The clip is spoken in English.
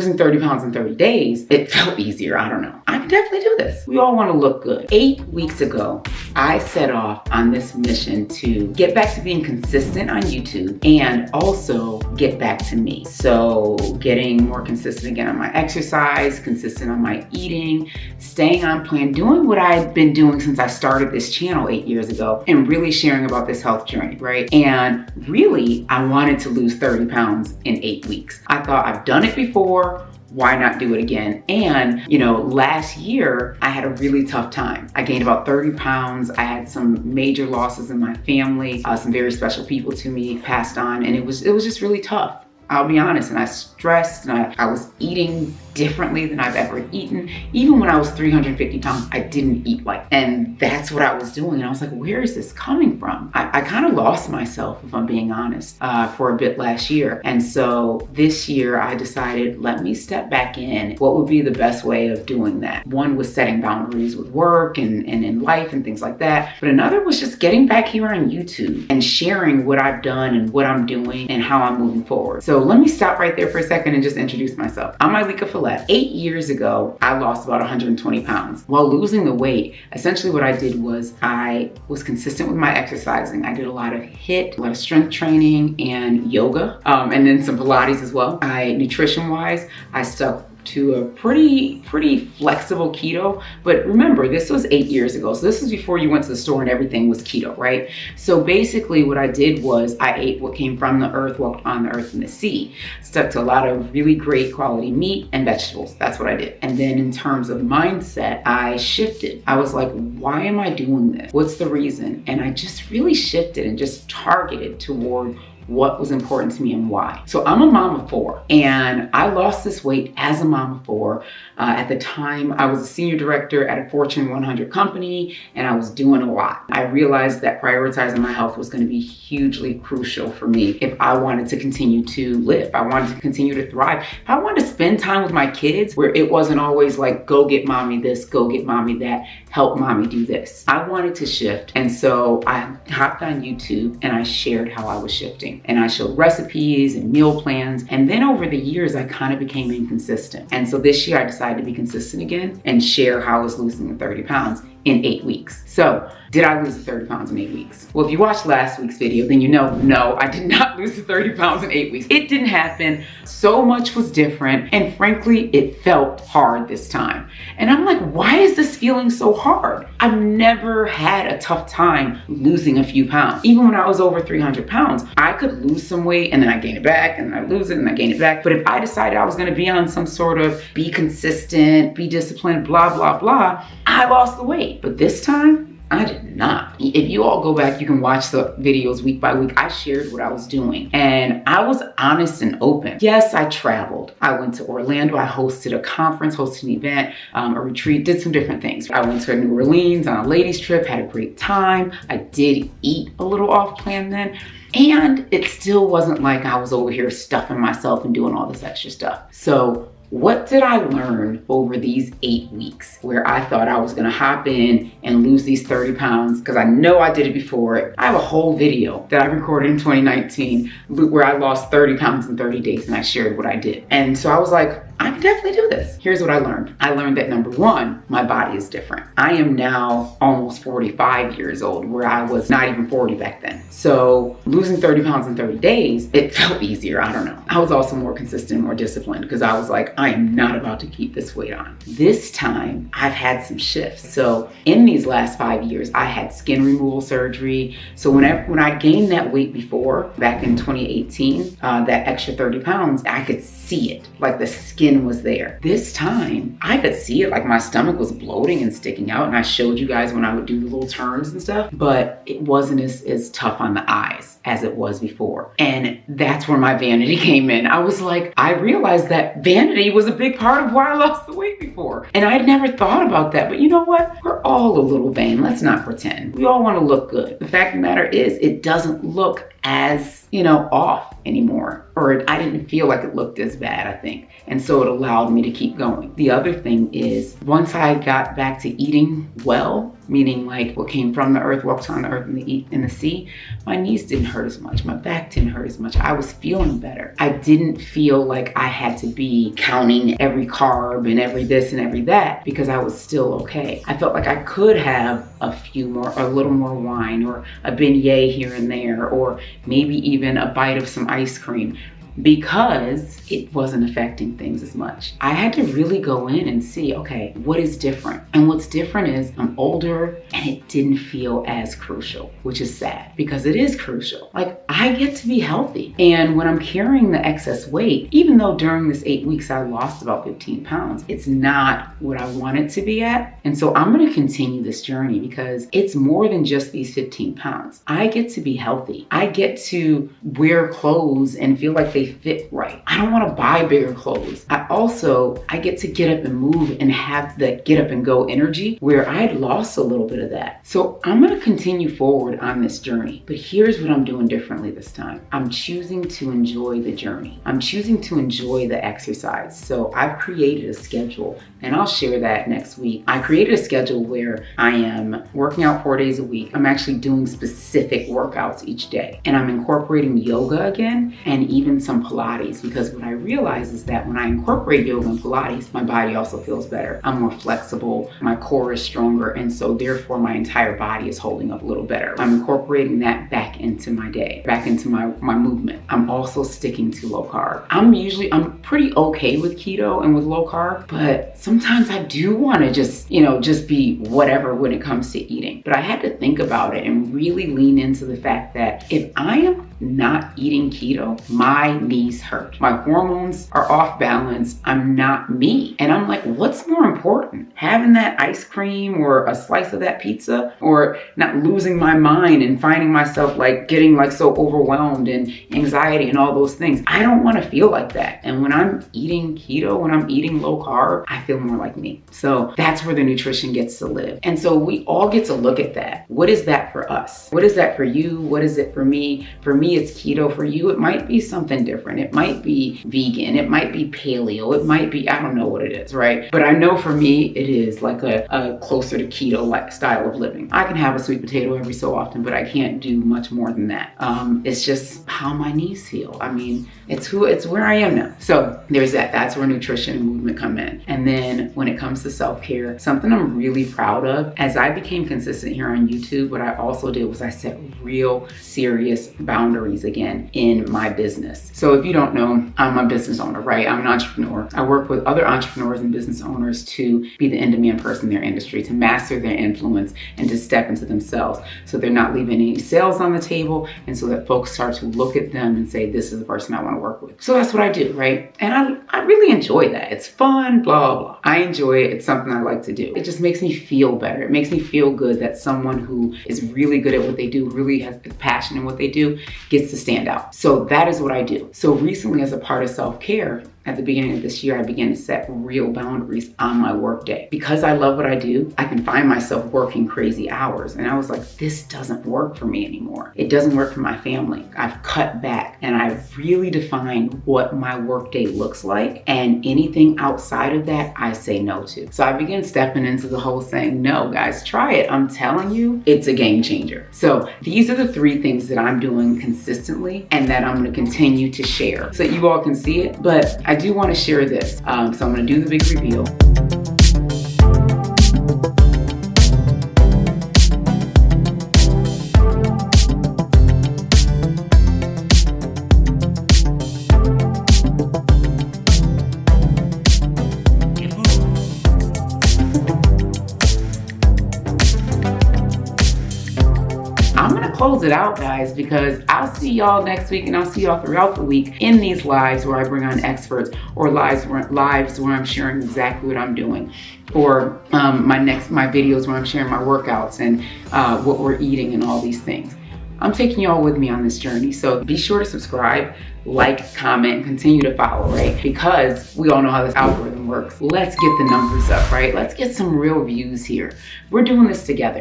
losing 30 pounds in 30 days, it felt easier. I don't know. I can definitely do this. We all want to look good. 8 weeks ago, I set off on this mission to get back to being consistent on YouTube and also get back to me. So getting more consistent again on my exercise, consistent on my eating, staying on plan, doing what I've been doing since I started this channel 8 years ago, and really sharing about this health journey, right? And really, I wanted to lose 30 pounds in 8 weeks. I thought, I've done it before. Why not do it again? And, last year I had a really tough time. I gained about 30 pounds. I had some major losses in my family. Some very special people to me passed on, and it was just really tough. I'll be honest, and I stressed, and I was eating differently than I've ever eaten. Even when I was 350 pounds, I didn't eat like that. And that's what I was doing. And I was like, where is this coming from? I kind of lost myself, if I'm being honest, for a bit last year. And so this year I decided, let me step back in. What would be the best way of doing that? One was setting boundaries with work and in life and things like that. But another was just getting back here on YouTube and sharing what I've done and what I'm doing and how I'm moving forward. So let me stop right there for a second and just introduce myself. I'm Mylika Philette. 8 years ago, I lost about 120 pounds. While losing the weight, essentially what I did was I was consistent with my exercising. I did a lot of HIIT, a lot of strength training and yoga, and then some Pilates as well. Nutrition-wise, I stuck to a pretty flexible keto. But remember, this was 8 years ago. So this was before you went to the store and everything was keto, right? So basically what I did was I ate what came from the earth, walked on the earth and the sea. Stuck to a lot of really great quality meat and vegetables. That's what I did. And then in terms of mindset, I shifted. I was like, why am I doing this? What's the reason? And I just really shifted and just targeted toward what was important to me and why. So I'm a mom of 4, and I lost this weight as a mom of 4. At the time, I was a senior director at a Fortune 100 company, and I was doing a lot. I realized that prioritizing my health was going to be hugely crucial for me if I wanted to continue to live. I wanted to continue to thrive. If I wanted to spend time with my kids where it wasn't always like, go get mommy this, go get mommy that, help mommy do this. I wanted to shift. And so I hopped on YouTube and I shared how I was shifting. And I showed recipes and meal plans. And then over the years, I kind of became inconsistent. And so this year I decided to be consistent again and share how I was losing the 30 pounds in 8 weeks. So did I lose the 30 pounds in 8 weeks? Well, if you watched last week's video, then no, I did not lose the 30 pounds in 8 weeks. It didn't happen. So much was different. And frankly, it felt hard this time. And I'm like, why is this feeling so hard? I've never had a tough time losing a few pounds. Even when I was over 300 pounds, I could lose some weight and then I gain it back and then I lose it and I gain it back. But if I decided I was gonna be on some sort of be consistent, be disciplined, blah, blah, blah, I lost the weight. But this time, I did not. If you all go back, you can watch the videos week by week. I shared what I was doing and I was honest and open. Yes, I traveled. I went to Orlando. I hosted a conference, hosted an event, a retreat, did some different things. I went to New Orleans on a ladies trip, had a great time. I did eat a little off plan then. And it still wasn't like I was over here stuffing myself and doing all this extra stuff. So what did I learn over these 8 weeks where I thought I was gonna hop in and lose these 30 pounds? Because I know I did it before. I have a whole video that I recorded in 2019 where I lost 30 pounds in 30 days and I shared what I did. And so I was like, I can definitely do this. Here's what I learned. I learned that number one, my body is different. I am now almost 45 years old, where I was not even 40 back then. So losing 30 pounds in 30 days, it felt easier. I don't know. I was also more consistent, more disciplined, because I was like, I am not about to keep this weight on. This time, I've had some shifts. So in these last 5 years, I had skin removal surgery. So when I gained that weight before, back in 2018, that extra 30 pounds, I could see it, like the skin was there. This time, I could see it, like my stomach was bloating and sticking out, and I showed you guys when I would do the little turns and stuff, but it wasn't as tough on the eyes as it was before. And that's where my vanity came in. I was like, I realized that vanity was a big part of why I lost the weight before. And I had never thought about that, but you know what? We're all a little vain. Let's not pretend. We all want to look good. The fact of the matter is, it doesn't look as, off anymore. Or I didn't feel like it looked as bad, I think. And so it allowed me to keep going. The other thing is, once I got back to eating well, meaning like what came from the earth, walks on the earth and the sea, my knees didn't hurt as much. My back didn't hurt as much. I was feeling better. I didn't feel like I had to be counting every carb and every this and every that because I was still okay. I felt like I could have a little more wine or a beignet here and there, or maybe even a bite of some ice cream, because it wasn't affecting things as much. I had to really go in and see, okay, what is different? And what's different is I'm older and it didn't feel as crucial, which is sad because it is crucial. Like, I get to be healthy. And when I'm carrying the excess weight, even though during this 8 weeks I lost about 15 pounds, it's not what I want it to be at. And so I'm gonna continue this journey because it's more than just these 15 pounds. I get to be healthy. I get to wear clothes and feel like they fit right. I don't want to buy bigger clothes. I get to get up and move and have the get up and go energy where I'd lost a little bit of that. So I'm going to continue forward on this journey, but here's what I'm doing differently this time. I'm choosing to enjoy the journey. I'm choosing to enjoy the exercise. So I've created a schedule, and I'll share that next week. I created a schedule where I am working out 4 days a week. I'm actually doing specific workouts each day, and I'm incorporating yoga again and even some Pilates, because what I realize is that when I incorporate yoga and Pilates, my body also feels better. I'm more flexible, my core is stronger, and so therefore my entire body is holding up a little better. I'm incorporating that back into my day, back into my movement. I'm also sticking to low carb. I'm pretty okay with keto and with low carb, but sometimes I do want to just be whatever when it comes to eating. But I had to think about it and really lean into the fact that if I am not eating keto, my knees hurt. My hormones are off balance. I'm not me. And I'm like, what's more important? Having that ice cream or a slice of that pizza, or not losing my mind and finding myself like getting like so overwhelmed and anxiety and all those things. I don't want to feel like that. And when I'm eating keto, when I'm eating low carb, I feel more like me. So that's where the nutrition gets to live. And so we all get to look at that. What is that for us? What is that for you? What is it for me? For me, it's keto. For you, it might be something different. It might be vegan. It might be paleo. It might be, I don't know what it is, right? But I know for me, it is like a closer to keto like style of living. I can have a sweet potato every so often, but I can't do much more than that. It's just how my knees feel. I mean, it's where I am now. So there's that. That's where nutrition and movement come in. And then when it comes to self-care, something I'm really proud of, as I became consistent here on YouTube, what I also did was I set real serious boundaries again in my business. So if you don't know, I'm a business owner, right? I'm an entrepreneur. I work with other entrepreneurs and business owners to be the in-demand person in their industry, to master their influence and to step into themselves so they're not leaving any sales on the table, and so that folks start to look at them and say, this is the person I want to work with. So that's what I do, right? And I really enjoy that. It's fun, blah, blah. I enjoy it. It's something I like to do. It just makes me feel better. It makes me feel good that someone who is really good at what they do, really has passion in what they do, gets to stand out. So that is what I do. So recently, as a part of self-care, at the beginning of this year, I began to set real boundaries on my work day. Because I love what I do, I can find myself working crazy hours. And I was like, this doesn't work for me anymore. It doesn't work for my family. I've cut back and I've really defined what my work day looks like. And anything outside of that, I say no to. So I began stepping into the whole saying, no, guys, try it. I'm telling you, it's a game changer. So these are the 3 things that I'm doing consistently and that I'm going to continue to share so you all can see it. But I do want to share this. So I'm going to do the big reveal. Close it out, guys, because I'll see y'all next week, and I'll see y'all throughout the week in these lives where I bring on experts, or lives where I'm sharing exactly what I'm doing, or my videos where I'm sharing my workouts and what we're eating and all these things. I'm taking y'all with me on this journey, so be sure to subscribe, like, comment, and continue to follow, right? Because we all know how this algorithm works. Let's get the numbers up, right? Let's get some real views here. We're doing this together.